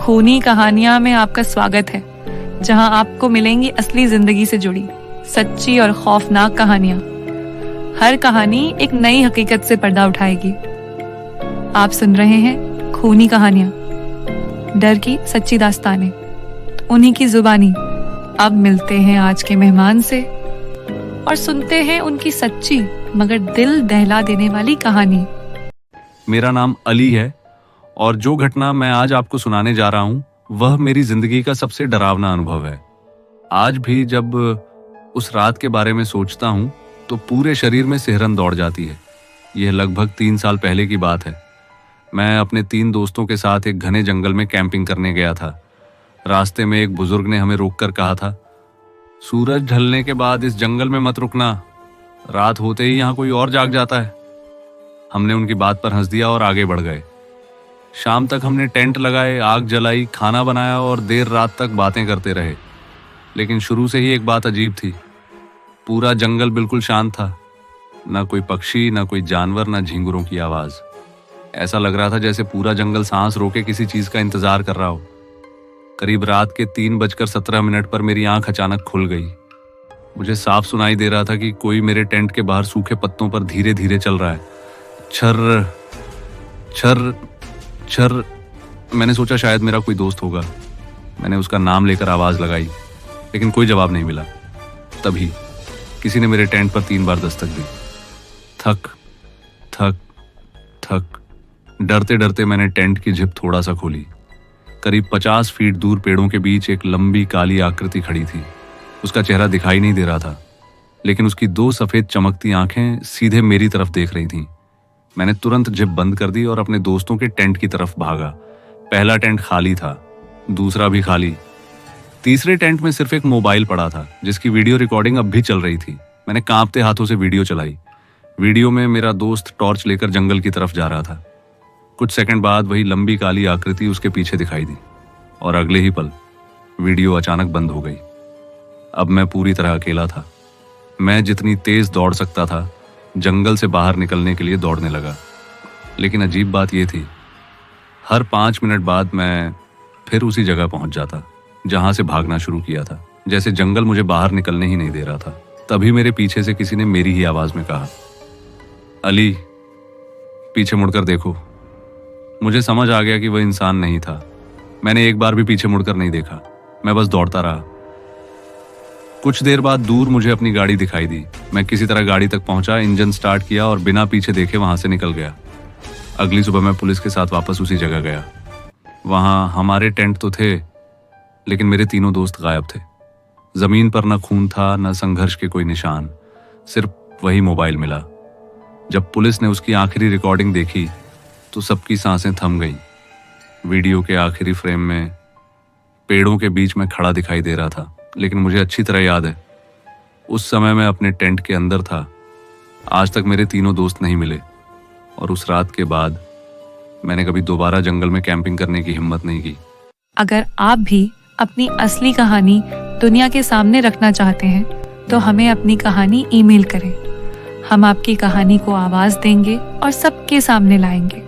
खूनी कहानियां में आपका स्वागत है, जहां आपको मिलेंगी असली जिंदगी से जुड़ी सच्ची और खौफनाक कहानियां। हर कहानी एक नई हकीकत से पर्दा उठाएगी। आप सुन रहे हैं खूनी कहानियां, डर की सच्ची दास्तानें, उन्हीं की जुबानी। अब मिलते हैं आज के मेहमान से और सुनते हैं उनकी सच्ची मगर दिल दहला देने वाली कहानी। मेरा नाम अली है और जो घटना मैं आज आपको सुनाने जा रहा हूं वह मेरी जिंदगी का सबसे डरावना अनुभव है। आज भी जब उस रात के बारे में सोचता हूं तो पूरे शरीर में सिहरन दौड़ जाती है। यह लगभग 3 साल पहले की बात है। मैं अपने 3 दोस्तों के साथ एक घने जंगल में कैंपिंग करने गया था। रास्ते में एक बुजुर्ग ने हमें रोककर कहा था, सूरज ढलने के बाद इस जंगल में मत रुकना, रात होते ही यहाँ कोई और जाग जाता है। हमने उनकी बात पर हंस दिया और आगे बढ़ गए। शाम तक हमने टेंट लगाए, आग जलाई, खाना बनाया और देर रात तक बातें करते रहे। लेकिन शुरू से ही एक बात अजीब थी। पूरा जंगल बिल्कुल शांत था। ना कोई पक्षी, ना कोई जानवर, ना झींगुरों की आवाज। ऐसा लग रहा था जैसे पूरा जंगल सांस रोके किसी चीज का इंतजार कर रहा हो। करीब रात के 3:17 पर मेरी आंख अचानक खुल गई। मुझे साफ सुनाई दे रहा था कि कोई मेरे टेंट के बाहर सूखे पत्तों पर धीरे धीरे चल रहा है। छर छर छर। मैंने सोचा शायद मेरा कोई दोस्त होगा। मैंने उसका नाम लेकर आवाज लगाई, लेकिन कोई जवाब नहीं मिला। तभी किसी ने मेरे टेंट पर 3 बार दस्तक दी। थक थक थक। डरते डरते मैंने टेंट की जिप थोड़ा सा खोली। करीब 50 फीट दूर पेड़ों के बीच एक लंबी काली आकृति खड़ी थी। उसका चेहरा दिखाई नहीं दे रहा था, लेकिन उसकी 2 सफेद चमकती आंखें सीधे मेरी तरफ देख रही थीं। मैंने तुरंत जिप बंद कर दी और अपने दोस्तों के टेंट की तरफ भागा। पहला टेंट खाली था, दूसरा भी खाली। तीसरे टेंट में सिर्फ एक मोबाइल पड़ा था, जिसकी वीडियो रिकॉर्डिंग अब भी चल रही थी। मैंने कांपते हाथों से वीडियो चलाई। वीडियो में मेरा दोस्त टॉर्च लेकर जंगल की तरफ जा रहा था। कुछ सेकंड बाद वही लंबी काली आकृति उसके पीछे दिखाई दी और अगले ही पल वीडियो अचानक बंद हो गई। अब मैं पूरी तरह अकेला था। मैं जितनी तेज दौड़ सकता था, जंगल से बाहर निकलने के लिए दौड़ने लगा। लेकिन अजीब बात यह थी, हर 5 मिनट बाद मैं फिर उसी जगह पहुंच जाता जहां से भागना शुरू किया था। जैसे जंगल मुझे बाहर निकलने ही नहीं दे रहा था। तभी मेरे पीछे से किसी ने मेरी ही आवाज में कहा, अली, पीछे मुड़कर देखो। मुझे समझ आ गया कि वह इंसान नहीं था। मैंने एक बार भी पीछे मुड़कर नहीं देखा। मैं बस दौड़ता रहा। कुछ देर बाद दूर मुझे अपनी गाड़ी दिखाई दी। मैं किसी तरह गाड़ी तक पहुंचा, इंजन स्टार्ट किया और बिना पीछे देखे वहां से निकल गया। अगली सुबह मैं पुलिस के साथ वापस उसी जगह गया। वहां हमारे टेंट तो थे, लेकिन मेरे तीनों दोस्त गायब थे। जमीन पर न खून था, न संघर्ष के कोई निशान, सिर्फ वही मोबाइल मिला। जब पुलिस ने उसकी आखिरी रिकॉर्डिंग देखी तो सबकी सांसें थम गई। वीडियो के आखिरी फ्रेम में पेड़ों के बीच में खड़ा दिखाई दे रहा था, लेकिन मुझे अच्छी तरह याद है, उस समय मैं अपने टेंट के अंदर था। आज तक मेरे तीनों दोस्त नहीं मिले और उस रात के बाद मैंने कभी दोबारा जंगल में कैंपिंग करने की हिम्मत नहीं की। अगर आप भी अपनी असली कहानी दुनिया के सामने रखना चाहते हैं तो हमें अपनी कहानी ईमेल करें। हम आपकी कहानी को आवाज देंगे और सबके सामने लाएंगे।